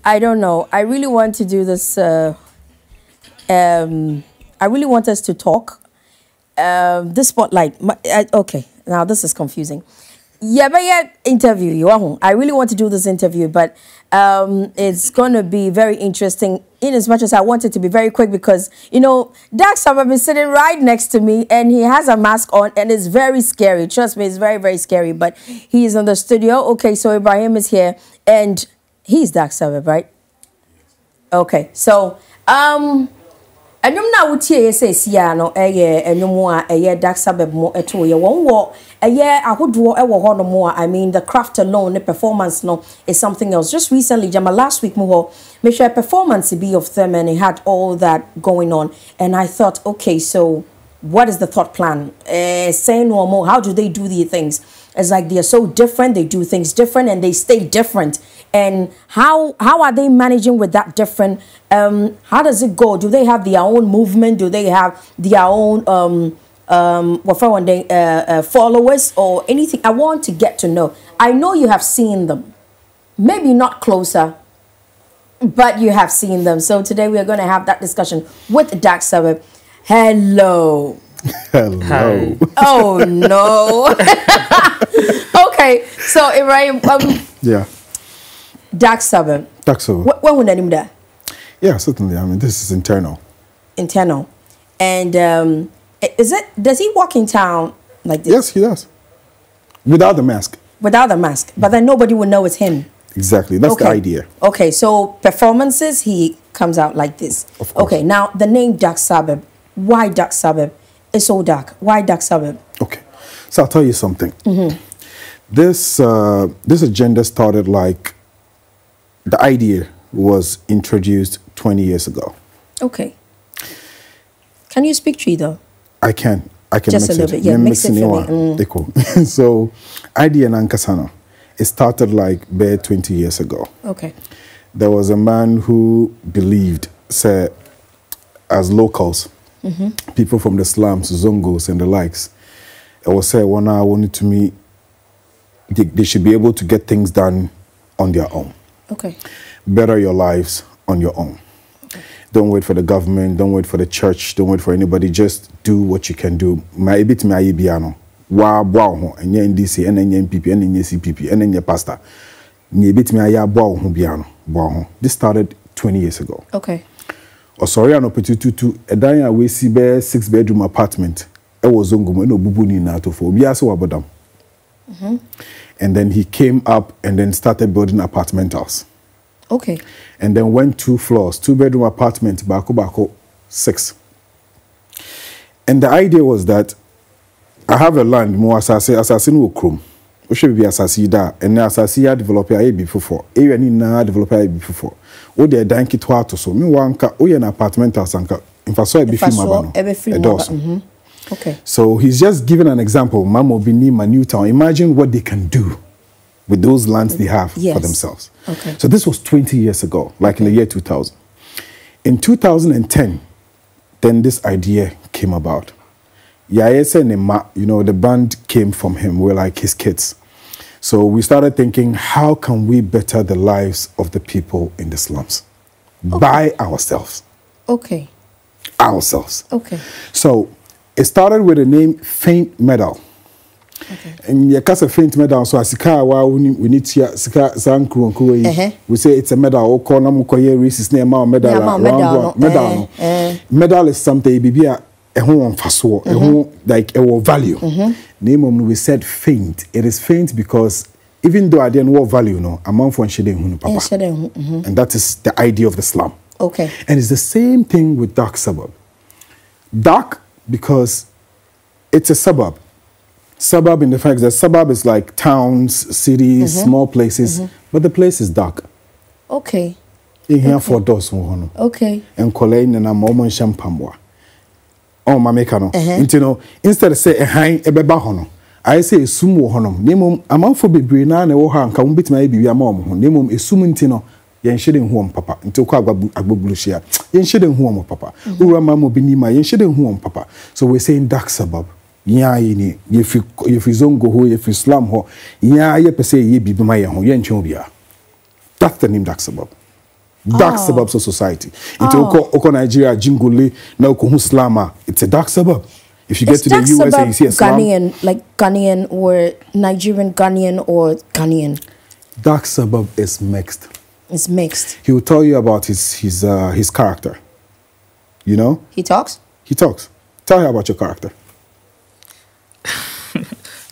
I don't know. I really want to do this. I really want us to talk. This spotlight. Okay, now this is confusing. Yeah, but yeah, interview you. I really want to do this interview, but it's going to be very interesting in as much as I want it to be very quick because, you know, Dark Suburb is sitting right next to me and he has a mask on and it's very scary. Trust me, it's very, very scary, but he is in the studio. Okay, so Ibrahim is here and he's Dark Suburb, right? Okay, so, and you now would hear say Siano, and no more a Dark Suburb more at all. You won't walk a year. I would draw a more. I mean, the craft alone, the performance no is something else. Just recently, Jama last week, more make sure a performance be of them, and it had all that going on. And I thought, okay, so what is the thought plan? Say no more. How do they do these things? It's like they are so different. They do things different, and they stay different. And how are they managing with that different? How does it go? Do they have their own movement? Do they have their own followers or anything? I want to get to know. I know you have seen them, maybe not closer, but you have seen them. So today we are going to have that discussion with Dark Suburb. Hello. Hello. Hi. Oh no. Okay, so Ibrahim. Yeah. Dark Suburb. Dark Suburb. When would anyone there? Yeah, certainly. I mean, this is internal. Internal, and is it? Does he walk in town like this? Yes, he does. Without the mask. Without the mask, but then nobody would know it's him. Exactly. That's the idea. Okay, so performances, he comes out like this. Of course. Okay, now the name Dark Suburb. Why Dark Suburb? It's so dark. Why Dark Suburb? Okay, so I'll tell you something. This agenda started like the idea was introduced 20 years ago. Okay. Can you speak Tree though? I can. Just mix a little bit. Yeah, mix it for me. So, idea Nankasano, it started like 20 years ago. Okay. There was a man who believed, say, as locals, people from the slums, Zongos and the likes, it was say, when I wanted to meet, they should be able to get things done on their own. Okay. Better your lives on your own. Okay. Don't wait for the government, don't wait for the church, don't wait for anybody, just do what you can do. My bit my biano. Wow, and ye NDC, and then NPP, and then CPP, and then your pastor. Nye bit me aya biano. This started 20 years ago. Okay. Or sorry, an opportunity to a dying away 6-bedroom apartment. I was Zongo, no bubuni nato for Biaso Abadam. And then he came up and then started building apartment house. Okay. And then went 2 floors, 2-bedroom apartment, Bako 6. And the idea was that I have a land more assassin will chrome. We should be assassin da and now assassin developer a before. Any na developer a before. O de danki to ato so. Me wanka o an apartment house anka. In fact, so Okay. So he's just giving an example. Mamo Bini, Newtown. Imagine what they can do with those lands they have for themselves. Okay. So this was 20 years ago, like in the year 2000. In 2010, then this idea came about. Yaese Nema, you know, the band came from him. We're like his kids. So we started thinking, how can we better the lives of the people in the slums? By ourselves. Okay. Ourselves. Okay. So it started with the name Faint Medal. Okay. And you cast a faint medal, so as we need to we say it's a medal or call them racist name medal. Medal is something be a home faso, a home like a value. Name we said faint. It is faint because even though I didn't want value, no, among for shading papa. And that is the idea of the slum. Okay. And it's the same thing with Dark Suburb. Dark because it's a suburb. Suburb in the fact that suburb is like towns, cities, small places, but the place is dark. Okay. In here for doors. Okay. And Colleen and a moment champagne. Oh, my mecano. Instead of say a high a bebahono, I say a sumo honum. Name a month for Bibrina and Ohan can bit my baby a mom. Name a sumintino. Yen shouldn't home papa until Quagabulushia. Yen shouldn't home papa. Ura mammo binima, yen shouldn't home papa. So we're saying Dark Suburb. Yeah, if you zongo ho, if you slum ho, yeah, ye per se ye be my home, yen chobia. That's the name Dark Suburb. Dark suburbs of society. Into Oko Nigeria, Jingule, now Slama. It's a dark suburb. If you get to the US and you see a slum, Ghanaian, like Ghanaian or Nigerian Ghanaian or Ghanaian. Dark suburb is mixed. It's mixed. He will tell you about his character. You know? He talks? He talks. Tell her about your character.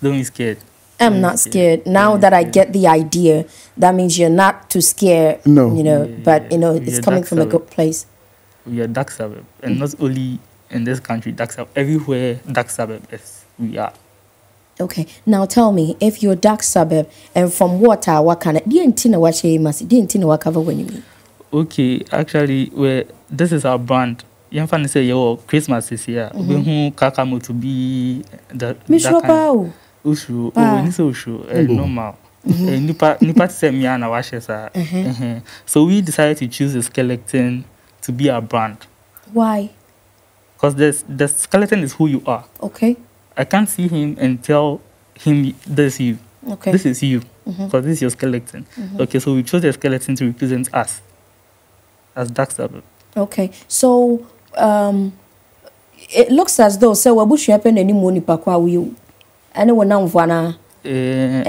Don't be scared. I'm not scared. Now that I get the idea, that means you're not too scared. No. You know, but you know, it's coming from a good place. We are dark suburb. And not only in this country, dark suburb. Everywhere dark suburb is, we are. Okay. Now tell me, if you're dark suburb and from what kind of didn't know what she must didn't know what cover when you mean? Okay, actually, this is our brand. You can say your Christmas is here. We want Kakamo to be the Ushu, normal. Nipa say me and washes. So we decided to choose the skeleton to be our brand. Why? Because the skeleton is who you are. Okay. I can't see him and tell him this is you. Okay. This is you. Because this is your skeleton. Okay, so we chose the skeleton to represent us as dark suburb. Okay. So it looks as though so wabushi happen any money pakwa you. Anyone now vana Yes.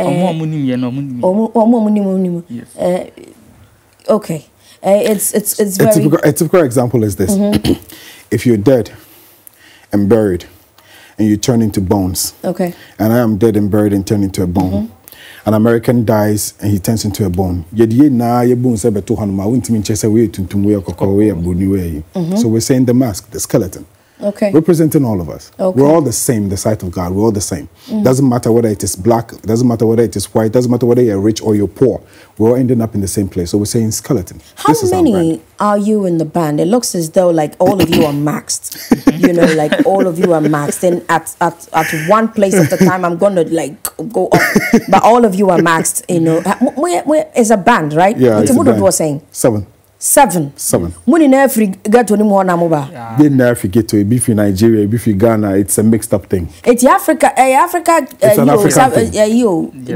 Okay. It's very a typical example is this. If you're dead and buried and you turn into bones. Okay. And I am dead and buried and turn into a bone. An American dies and he turns into a bone. So we're saying the mask, the skeleton. Okay. Representing all of us. Okay. We're all the same in the sight of God. We're all the same. Doesn't matter whether it is black, doesn't matter whether it is white, doesn't matter whether you're rich or you're poor. We're all ending up in the same place. So we're saying skeleton. How many are you in the band? It looks as though like all of you are maxed. You know, like all of you are maxed. And at one place at a time, I'm going to like go up. But all of you are maxed, you know. Where is a band, right? Yeah, it's a band. Was saying? 7. 7. When in every get to anymore namuba. Didn't Africa get to a beef in Nigeria, beef in Ghana, it's a mixed up thing. It's Africa, Africa, it's an African thing.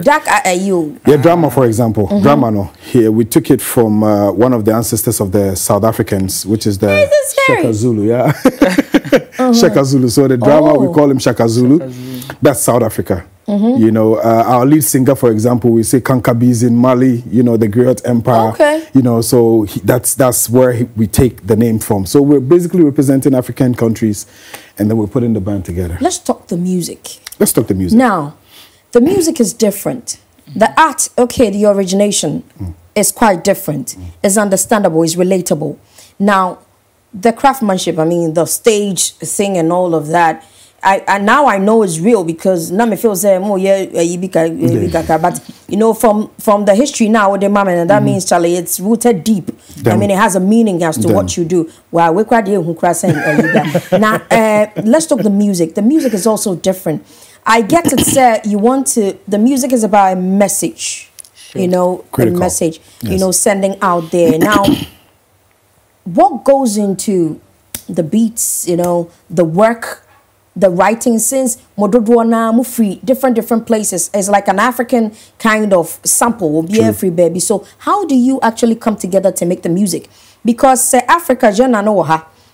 Dark, you. Yeah, drama, for example. Drama, no. Here, we took it from one of the ancestors of the South Africans, which is the Shaka Zulu, yeah. Shaka Zulu. So the drama, we call him Shaka Zulu. That's South Africa. You know, our lead singer, for example, we say Kankabi's in Mali, you know, the Great Empire. Okay. You know, so that's where we take the name from. So we're basically representing African countries, and then we're putting the band together. Let's talk the music. Let's talk the music. Now, the music is different. The art, okay, the origination is quite different. It's understandable, it's relatable. Now, the craftsmanship, I mean, the stage thing and all of that, I now I know it's real because now me feel say but you know from the history now with the mama and that means Charlie it's rooted deep. I mean it has a meaning as to what you do. Wow, we quite now let's talk the music. The music is also different. I get it say you want to the music is about a message. You know, critical. A message, you know, sending out there. Now what goes into the beats, you know, the work, the writing, since Mododwana Mufri, different places, is like an African kind of sample, will be every baby. So how do you actually come together to make the music? Because Africa,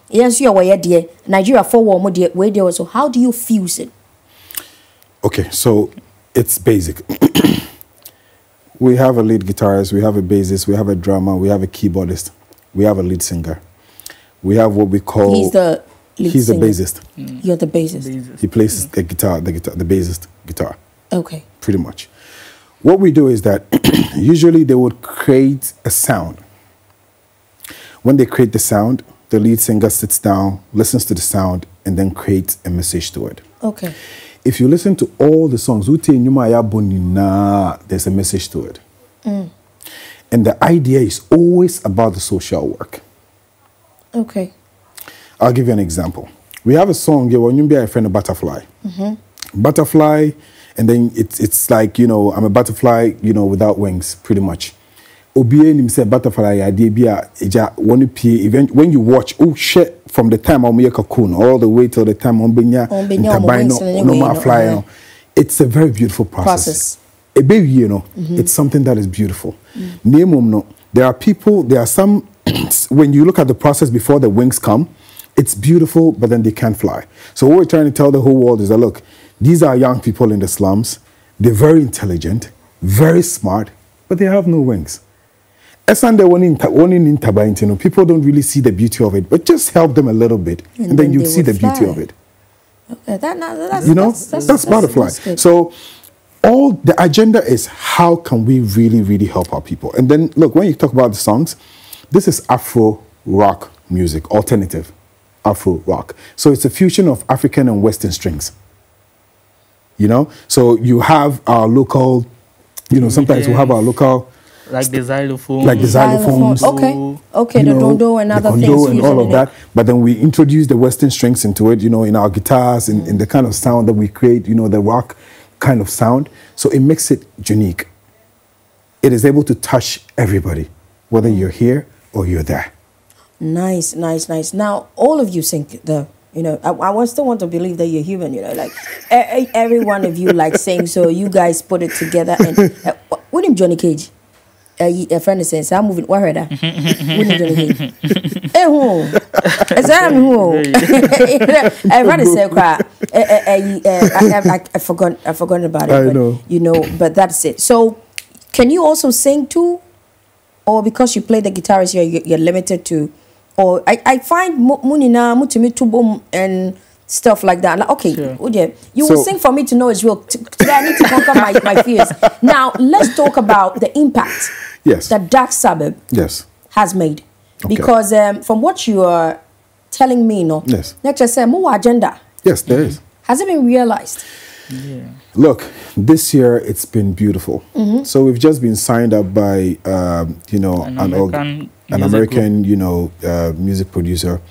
yes, you are dear, Nigeria for dear, so how do you fuse it? Okay, so it's basic. We have a lead guitarist, we have a bassist, we have a drummer, we have a keyboardist, we have a lead singer. We have what we call He's the bassist. You're the bassist. He plays the bassist guitar. Okay. Pretty much. What we do is that usually they would create a sound. When they create the sound, the lead singer sits down, listens to the sound, and then creates a message to it. Okay. If you listen to all the songs, there's a message to it. And the idea is always about the social work. Okay. I'll give you an example. We have a song here when you be a friend of Butterfly. Butterfly, and then it's like, you know, I'm a butterfly, you know, without wings, pretty much. When you watch, oh shit, from the time I'm a cocoon all the way till the time I'm fly, it's a very beautiful process. A baby, you know, it's something that is beautiful. There are some, when you look at the process before the wings come, it's beautiful, but then they can't fly. So what we're trying to tell the whole world is that, look, these are young people in the slums. They're very intelligent, very smart, but they have no wings. People don't really see the beauty of it, but just help them a little bit, and then you see the beauty of it. Okay, that's butterfly. So all the agenda is how can we really, really help our people? And then look, when you talk about the songs, this is Afro rock music, alternative Afro rock. So it's a fusion of African and Western strings. So you have our local, sometimes we have our local, like the xylophone, xylophones. Okay, the dondo and other things, and all of that. But then we introduce the Western strings into it, in our guitars, in the kind of sound that we create, the rock kind of sound. So it makes it unique. It is able to touch everybody, whether you're here or you're there. Nice. Now, all of you sing I still want to believe that you're human, like every one of you sing, so you guys put it together. And what him Johnny Cage? A friend is saying, I'm moving. What heard that? What him Johnny Cage? Eh, who? Is that who? A friend is saying, I forgot about it. I know. But that's it. So, can you also sing too, or because you play the guitar, you're limited to? Or I find munina mutimi tubum and stuff like that. Like, okay, sure. You will sing for me to know it's real. Today I need to conquer my fears. Now let's talk about the impact that Dark Suburb has made. Okay. Because from what you are telling me, let's just say more agenda. Yes, there is. Has it been realized? Yeah. Look, this year it's been beautiful. So we've just been signed up by an American music producer,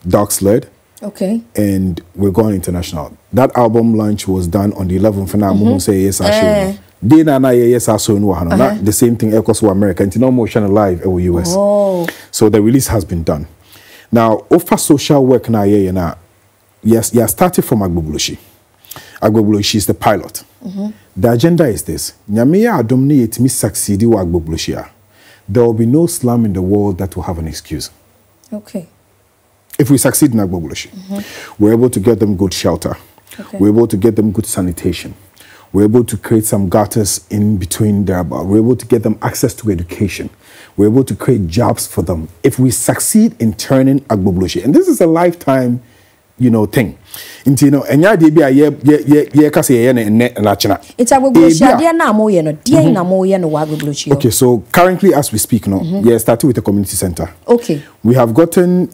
Docs Led. Okay. And we're going international. That album launch was done on the 11th. And say yes, I the same thing across America. And no motion alive in the US. Oh. So the release has been done. Now, offer social work now. Yes, started from Agbobulushi. Agbobulushi is the pilot. The agenda is this: Nyamiya adomni etimi succeed wa Agbobulushi. There will be no slum in the world that will have an excuse. Okay. If we succeed in Agbobulushi, we're able to get them good shelter. Okay. We're able to get them good sanitation. We're able to create some gutters in between there. We're able to get them access to education. We're able to create jobs for them. If we succeed in turning Agbobulushi, and this is a lifetime, thing. It's okay, so currently as we speak now, starting with a community center. Okay. We have gotten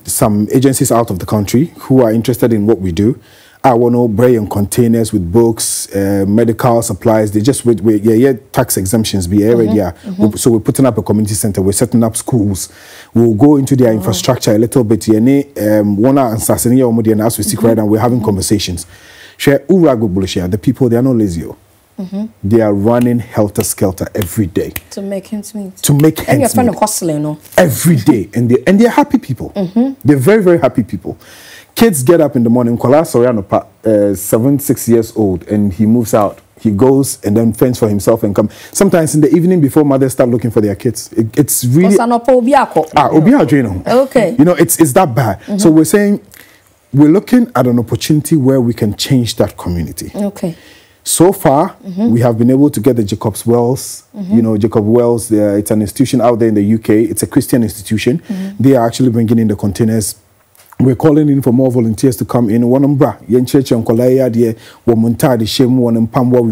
some agencies out of the country who are interested in what we do. I want to bring containers with books, medical supplies. They just tax exemptions be already. So we're putting up a community center. We're setting up schools. We'll go into their infrastructure a little bit. As we speak right now, we're having conversations. The people, they are not lazy. They are running helter-skelter every day. To make ends meet. To make ends meet. And you're trying to hustle, every day. And they're happy people. They're very, very happy people. Kids get up in the morning, 6 years old, and he moves out. He goes and then fends for himself and come. Sometimes in the evening before mothers start looking for their kids. It's really... Okay. It's that bad. So we're saying we're looking at an opportunity where we can change that community. Okay. So far, we have been able to get the Jacob's Wells. Jacob Wells, it's an institution out there in the UK. It's a Christian institution. They are actually bringing in the containers. We're calling in for more volunteers to come in. We've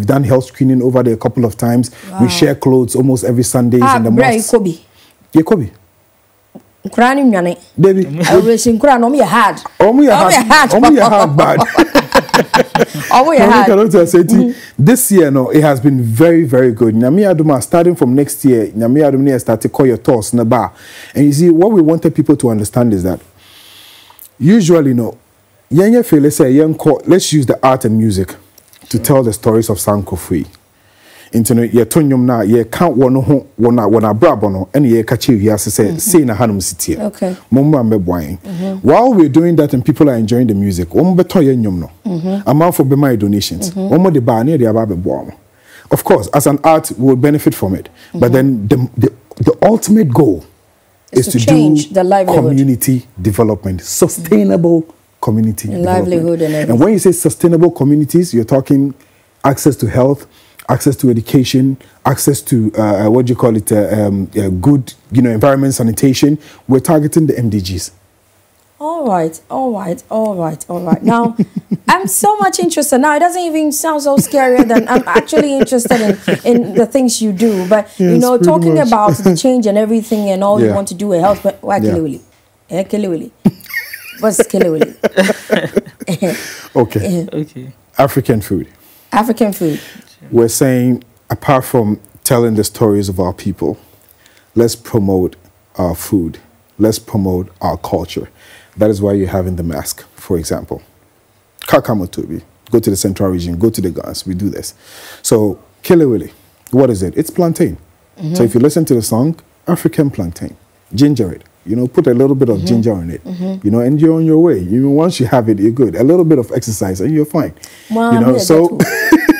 done health screening over there a couple of times. Wow. We share clothes almost every Sunday in the mosque. Kobe. Baby. This year, it has been very, very good. Starting from next year, started to call your toss in the bar. And you see, what we wanted people to understand is that usually, let's use the art and music to tell the stories of Sankofui. Internet, ye tonyum na ye count one brabono and ye catch you here say na hanum city. Okay. While we're doing that and people are enjoying the music, amount for my donations. The bar near the ababe bomb. Of course, as an art, we'll benefit from it. But then the ultimate goal is to change the community development, sustainable community livelihood development. And when you say sustainable communities, you're talking access to health, access to education, access to what do you call it, good, environment, sanitation. We're targeting the MDGs. All right. Now, I'm so much interested. Now, it doesn't even sound so scary. Than I'm actually interested in the things you do. But, talking about the change and everything and all you want to do with health, but why Kilewili? What's Kilewili? Okay. African food. African food. We're saying, apart from telling the stories of our people, let's promote our food. Let's promote our culture. That is why you're having the mask, for example. Kakamotobi, go to the central region, go to the Ghans, we do this. So, Kilewili, what is it? It's plantain. So if you listen to the song, African plantain, ginger it. Put a little bit of ginger in it, and you're on your way. Once you have it, you're good. A little bit of exercise and you're fine. Well, so...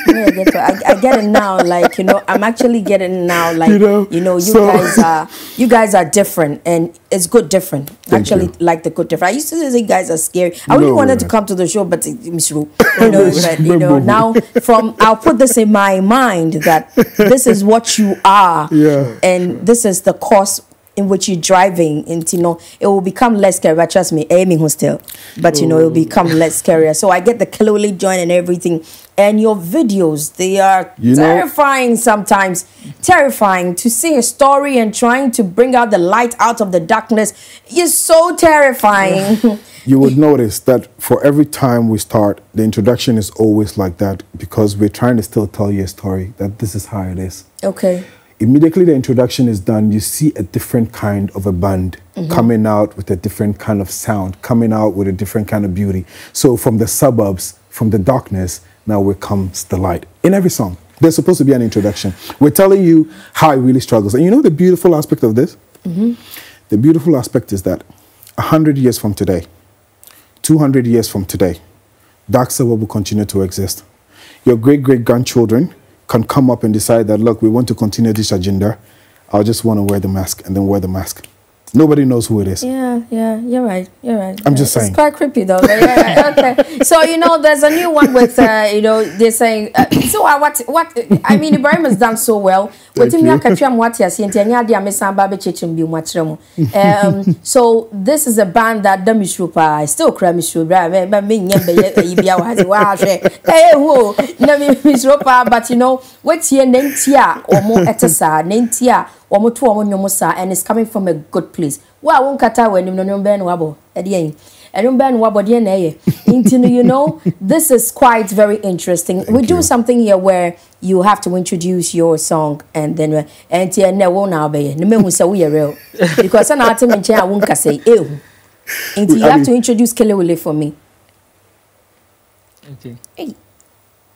I get it now, like, I'm actually getting now, like, you guys are different, and it's good different. Actually, like the good different. I used to say you guys are scary. I really wanted to come to the show, but now I'll put this in my mind that this is what you are, and this is the course in which you're driving into, it will become less scary. But trust me, aiming hostel, but it will become less scary. So I get the Kilewili joint and everything. And your videos, they are terrifying sometimes. Terrifying to see a story and trying to bring out the light out of the darkness is so terrifying. You would notice that for every time we start, the introduction is always like that because we're trying to still tell you a story that this is how it is. Okay. Immediately the introduction is done, you see a different kind of a band coming out with a different kind of sound, coming out with a different kind of beauty. So from the suburbs, from the darkness, now comes the light. In every song, there's supposed to be an introduction. We're telling you how it really struggles. And the beautiful aspect of this? The beautiful aspect is that 100 years from today, 200 years from today, Dark Suburb will continue to exist. Your great-great-grandchildren can come up and decide that, look, we want to continue this agenda. I'll just want to wear the mask and then wear the mask. Nobody knows who it is. Yeah, you're right. I'm just saying. It's quite creepy though. Okay. So, there's a new one with, they're saying, so what, I mean, Ibrahim has done so well. So this is a band that the Mishrupa, I still cry Mishrupa, but what's here, Nentia, or more Etasa, Nentia. And it's coming from a good place. Well, I won't cut out when you know Ben Wabo at the end. I don't ban Wabo DNA. This is quite very interesting. We do something here where you have to introduce your song and then and won't now be the men will say we are real because an item in chair won't say ew. And you have to introduce Kilewili for me. Okay. Hey.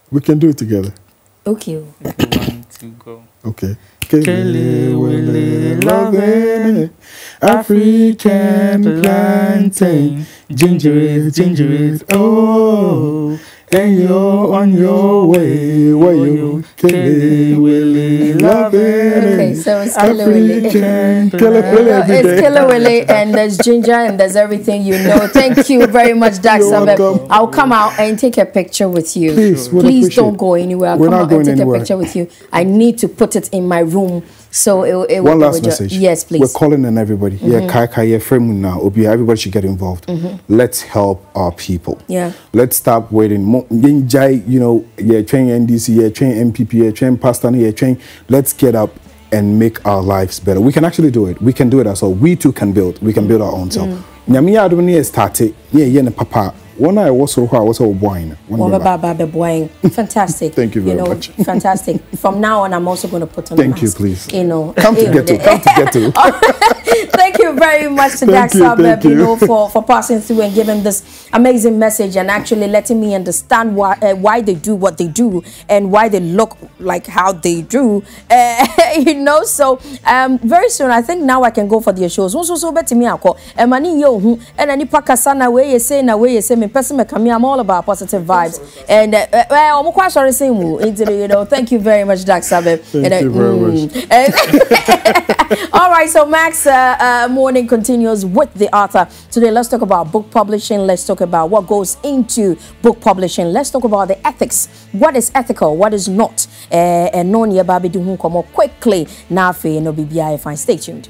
We can do it together. Okay. 1, 2, go. Okay. Kilewili loving African plantain, ginger is, oh, and you're on your way. Where you Kilewili loving? Okay, so it's Kilewili. It's Kilewili, and there's ginger and there's everything Thank you very much, Dark Suburb. I'll come out and take a picture with you. Please don't go anywhere. I'll come out and take a picture with you. I need to put it in my room. So it one last message. Yes, please. We're calling on everybody. Everybody should get involved. Let's help our people. Yeah. Let's stop waiting. Train NDC, train MPP, train Pastor, train. Let's get up and make our lives better. We can actually do it. We can do it ourselves. We too can build. We can build our own self. Nyamiya adumni started. Papa. One I was so wine. Fantastic. Thank you very much. Fantastic. From now on, I'm also going to put on. Thank you, please. Come to get to. Thank you you very much to Dak Suburb, you know, for passing through and giving this amazing message and actually letting me understand why they do what they do and why they look like how they do. You know, so very soon I think now I can go for their shows. So better me ako. Mani yo and any pakasana way you say me person me come. I'm all about positive vibes and well, I'm quite sorry saying you know. Thank you very much, Dak Suburb. Thank you very much. All right, so Max Morning continues with the author. Today, let's talk about book publishing. Let's talk about what goes into book publishing. Let's talk about the ethics. What is ethical? What is not? And no near Babi do quickly. Nafi no BBI. Fine. Stay tuned.